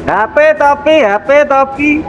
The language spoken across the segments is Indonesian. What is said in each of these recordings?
HP topi.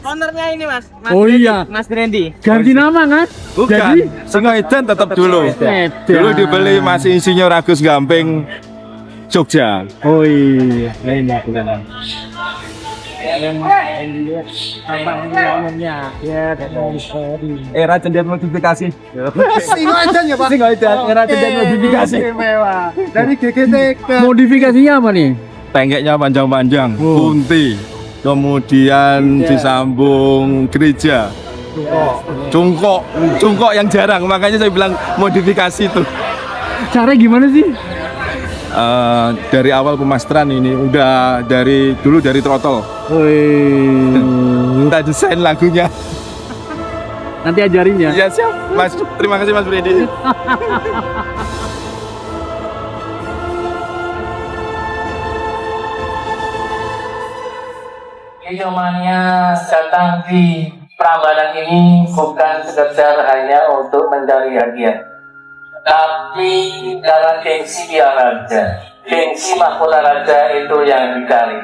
Ownernya ini mas. Oh iya. Mas Randy. Ganti nama kan? Bukan, Jadi Singoedan tetap dulu. Dulu dibeli masih Insinyur Agus Gamping Jogja. oh iya, enak kan. Era cendet modifikasi. Singoedan ya Pak. Singoedan, era cendet modifikasi. Istimewa. Dari GGT ke Modifikasinya apa nih? Tengeknya panjang-panjang, Oh. kunti. Kemudian disambung gereja. Cungkok yang jarang, makanya saya bilang modifikasi itu. Caranya gimana sih? Dari awal pemasteran ini udah dari dulu dari trotol. Wih. Kita desain lagunya. Nanti ajarin ya. Ya siap, Mas. Terima kasih Mas Bredi. Hidupnya datang di Prambanan ini bukan sekedar hanya untuk mencari hadiah, tapi karena gengsi Piala Raja, gengsi Mahkota Raja itu yang dicari,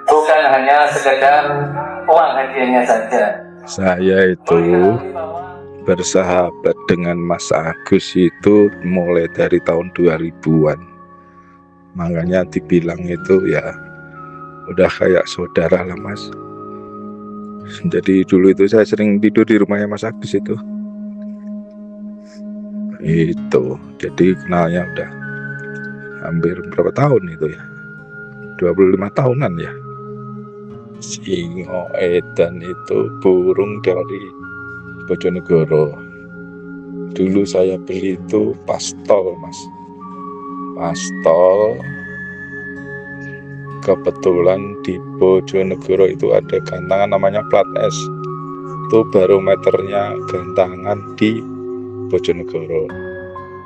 bukan hanya sekedar uang hadiahnya saja. Saya itu bersahabat dengan Mas Agus itu mulai dari tahun 2000-an. Makanya dibilang itu ya udah kayak saudara lah Mas. Jadi dulu itu saya sering tidur di rumahnya Mas Agus itu. Jadi kenalnya udah hampir berapa tahun itu ya? 25 tahunan ya. Singoedan itu burung dari Bojonegoro. Dulu saya beli itu pastol Mas. Pastol. Kebetulan di Bojonegoro itu ada gantangan namanya plat S. Itu barometernya gantangan di Bojonegoro.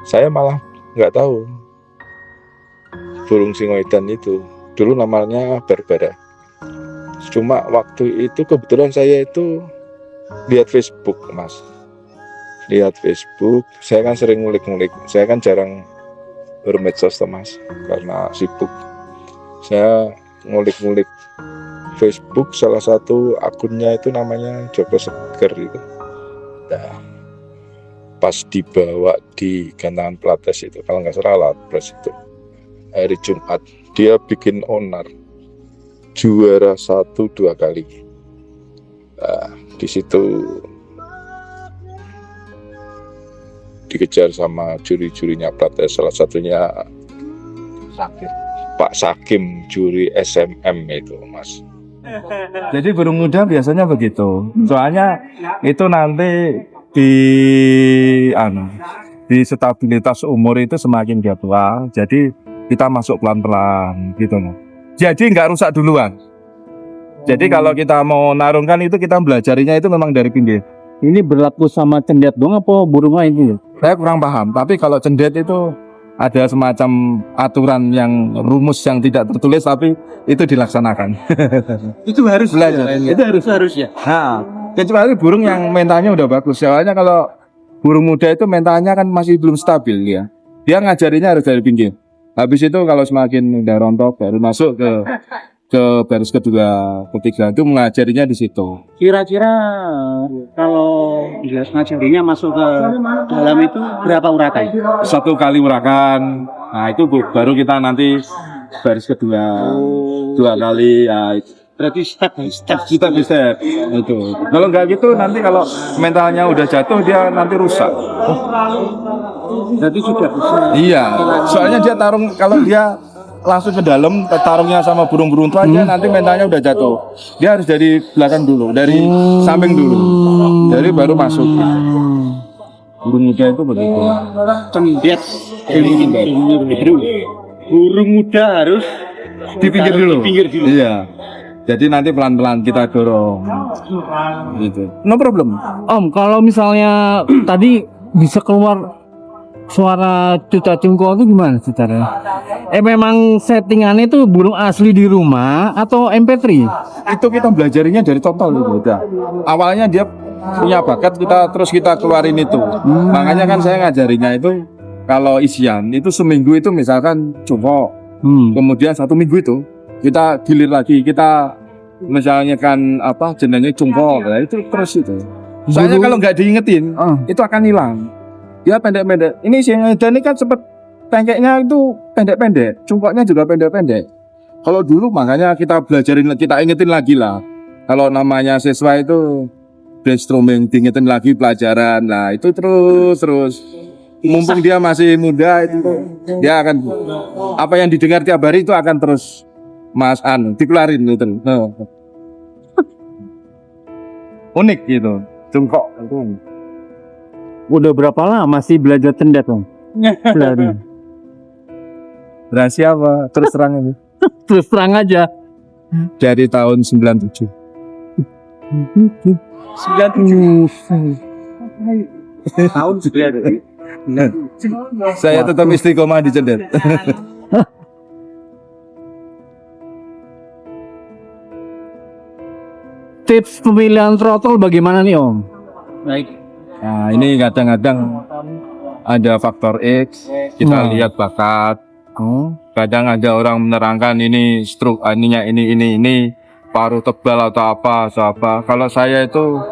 Saya malah nggak tahu burung singoedan itu dulu namanya Barbara. Cuma waktu itu kebetulan saya itu lihat Facebook Mas. Lihat Facebook, saya kan sering ngulik-ngulik. Saya kan jarang bermedsos Mas karena sibuk. Saya ngulik-ngulik Facebook, salah satu akunnya itu namanya Joko Seger itu. Nah, pas dibawa di gantangan Plates itu, kalau nggak salah Plates itu hari Jumat, dia bikin onar juara 1-2 kali. Nah, di situ dikejar sama juri-jurinya Plates, salah satunya Pak Sakim, juri SMM itu Mas. Jadi burung muda biasanya begitu. Soalnya itu nanti di stabilitas umur itu semakin dia tua. Jadi kita masuk pelan-pelan gitu loh. Jadi nggak rusak duluan. Jadi kalau kita mau narungkan itu kita belajarinya itu memang dari pinggir. Ini berlaku sama cendet dong apa burung lain gitu? Saya kurang paham, tapi kalau cendet itu ada semacam aturan yang rumus yang tidak tertulis tapi itu dilaksanakan. Itu harus Belajar. itu harus ya. Nah, kecuali burung yang mentalnya udah bagus. Soalnya kalau burung muda itu mentalnya kan masih belum stabil ya. Dia ngajarinya harus dari pinggir. Habis itu kalau semakin udah rontok baru masuk ke baris kedua, ketiga itu mengajarinya di situ. Kira-kira kalau ngajarinya masuk ke dalam itu berapa urakan? Satu kali urakan. Nah, itu baru kita nanti baris kedua. Dua kali ya. Berarti step by step. Step by step itu. Kalau nggak gitu nanti kalau mentalnya udah jatuh dia nanti rusak. Berarti sudah bisa. Iya, soalnya dia tarung kalau dia langsung ke dalam tarungnya sama burung-burung itu aja nanti mentalnya udah jatuh. Dia harus dari belakang dulu, dari samping dulu, dari baru masuk. Burung muda itu begitu. Cendet. Burung muda harus Di pinggir dulu. Di pinggir dulu. Iya. Jadi nanti pelan-pelan kita dorong. Gitu. No problem. Om, kalau misalnya tadi bisa keluar suara cuca cungko itu gimana ceritanya? Memang settingannya itu burung asli di rumah atau MP3? Itu kita belajarinya dari total itu udah. Awalnya dia punya bakat terus kita keluarin itu. Makanya kan saya ngajarinya itu kalau isian itu seminggu itu misalkan cungko. Kemudian 1 minggu itu kita gilir lagi, kita misalnya kan apa jenenge cungko. Nah, itu terus itu. Soalnya kalau nggak diingetin itu akan hilang. Dia pendek-pendek. Ini si Edan ini kan sempet tengkeknya itu pendek-pendek, cungkoknya juga pendek-pendek. Kalau dulu makanya kita belajarin, kita ingetin lagi lah. Kalau namanya siswa itu brainstorming, diingetin lagi pelajaran. Nah itu terus. Mumpung dia masih muda itu, dia akan apa yang didengar tiap hari itu akan terus dikeluarin gitu. Unik gitu, cungkok. Udah berapa lama sih belajar cendet Om? Belajar. Rahasia apa? Terus terang ini. Terus terang aja. Dari tahun 97. 97 tahun sudah ada. Saya tetap istiqomah di cendet. Tips pemilihan throttle bagaimana nih Om? Baik. Nah ini kadang-kadang ada faktor X, kita lihat bakat. Kadang ada orang menerangkan ini stroke ininya ini paruh tebal atau apa. Kalau saya itu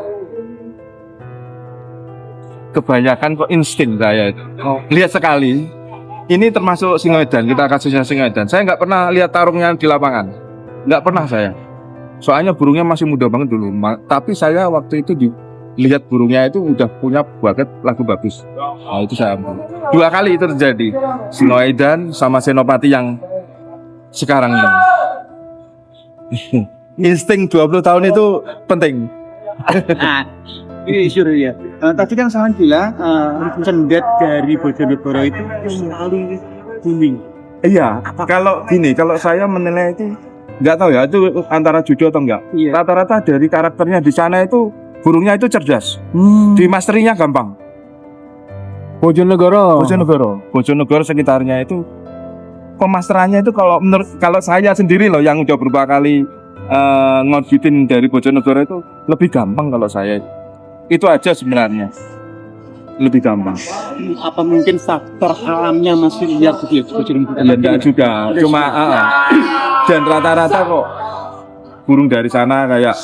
kebanyakan kok insting saya itu. Lihat sekali. Ini termasuk Singoedan, kita kasusnya Singoedan. Saya nggak pernah lihat tarungnya di lapangan, nggak pernah saya. Soalnya burungnya masih muda banget dulu. Tapi saya waktu itu lihat burungnya itu udah punya bakat lagu bagus. Nah itu saya ambil. 2 kali itu terjadi. Singoedan sama Senopati yang sekarang ini. Insting 20 tahun itu penting. Ini suruh ya. Tadi kan saya bilang cendet dari Bojonegoro itu selalu kuning. Iya. Kalau saya menilai itu nggak tahu ya itu antara judul atau enggak. Iya. Rata-rata dari karakternya di sana itu burungnya itu cerdas. Di masterinya gampang. Bojonegoro Sekitarnya itu pemasterannya itu kalau saya sendiri loh yang udah beberapa kali ngorbitin dari Bojonegoro itu lebih gampang kalau saya. Itu aja sebenarnya. Lebih gampang. Apa mungkin faktor alamnya masih lihat begitu? Ya enggak juga. Cuma dan rata-rata kok burung dari sana kayak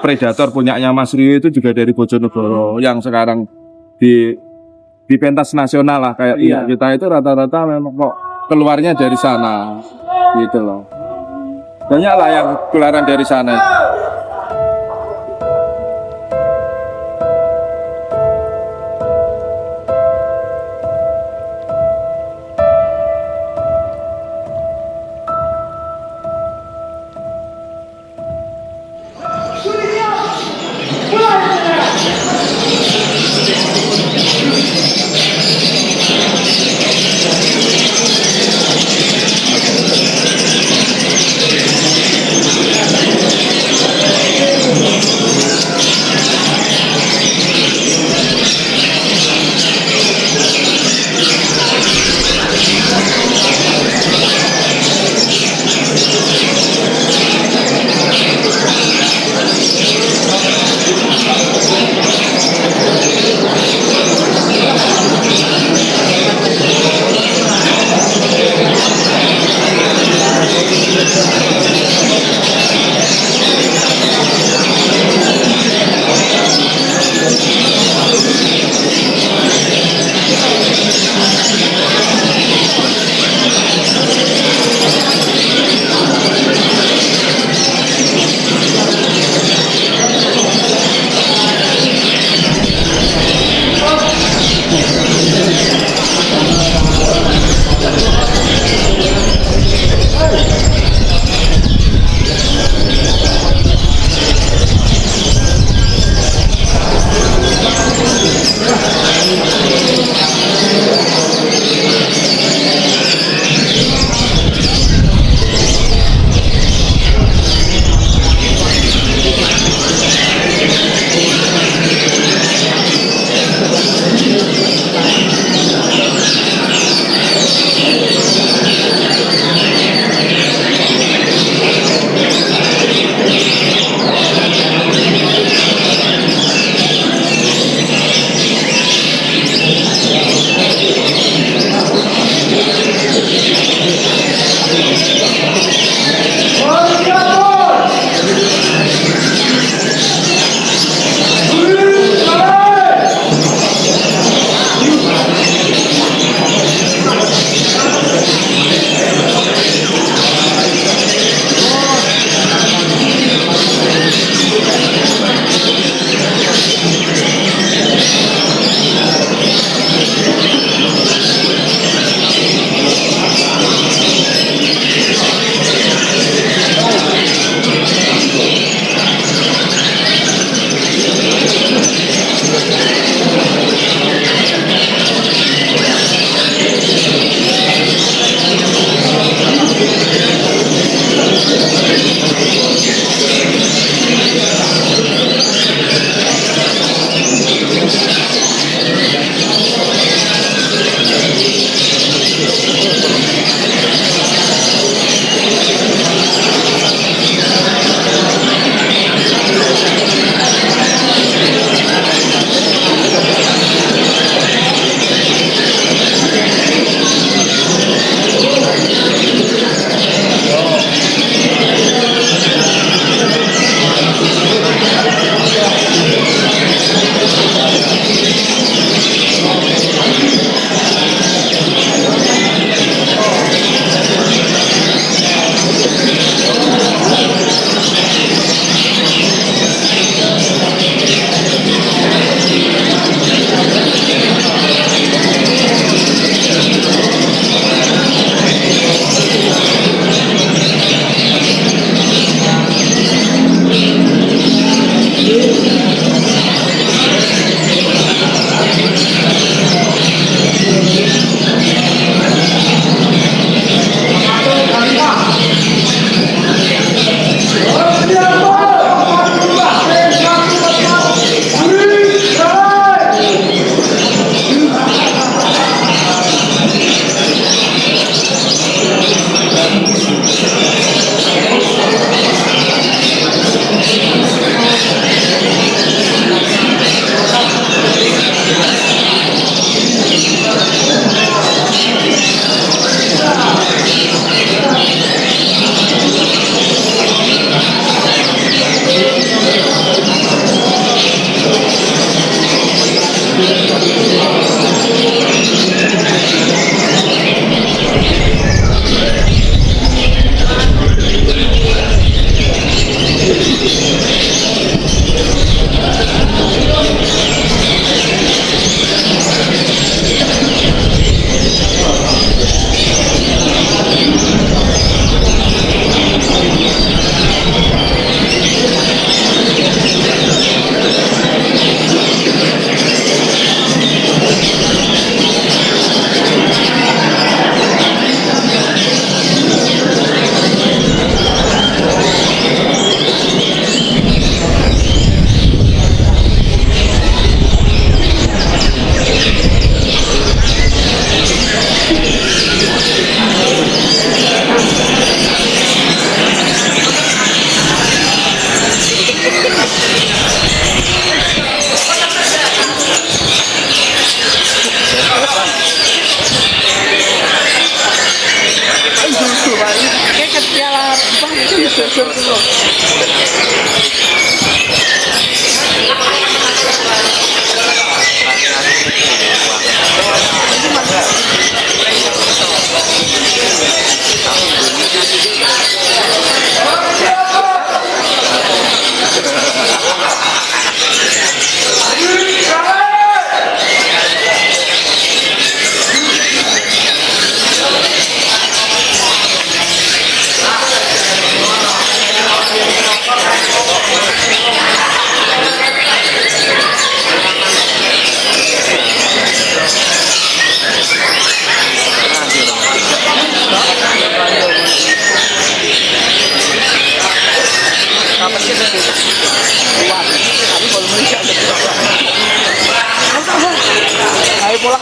predator punyanya Mas Rio itu juga dari Bojonegoro yang sekarang di pentas nasional lah kayak kita itu rata-rata memang kok keluarnya dari sana gitu loh. Banyak lah yang keluaran dari sana.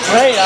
Menekan